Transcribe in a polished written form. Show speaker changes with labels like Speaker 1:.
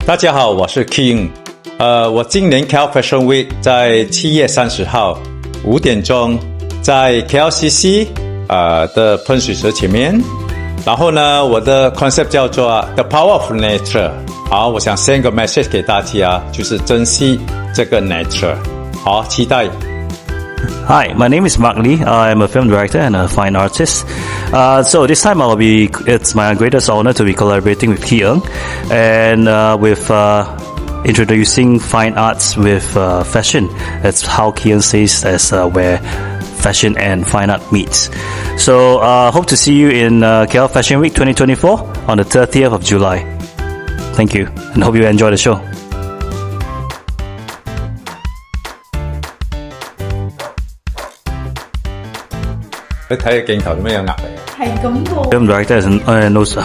Speaker 1: 大家好，我是 King。我今年 KL Fashion Week 在7月30号5点钟在 KLCC 的喷水池前面。然后呢，我的 concept 叫做 The Power of Nature。好，我想 send 个 message 给大家，就是珍惜这个 nature。好，期待。
Speaker 2: Hi, my name is Mark Lee. I'm a film director and a fine artist. So this time it's my greatest honor to be collaborating with Keung and with introducing fine arts with fashion. That's how Keung says as where fashion and fine art meets. So hope to see you in KL Fashion Week 2024 on the 30th of July. Thank you and hope you enjoy the show.
Speaker 1: 你睇個鏡頭做咩有壓力？
Speaker 3: 係咁喎。
Speaker 2: Film director knows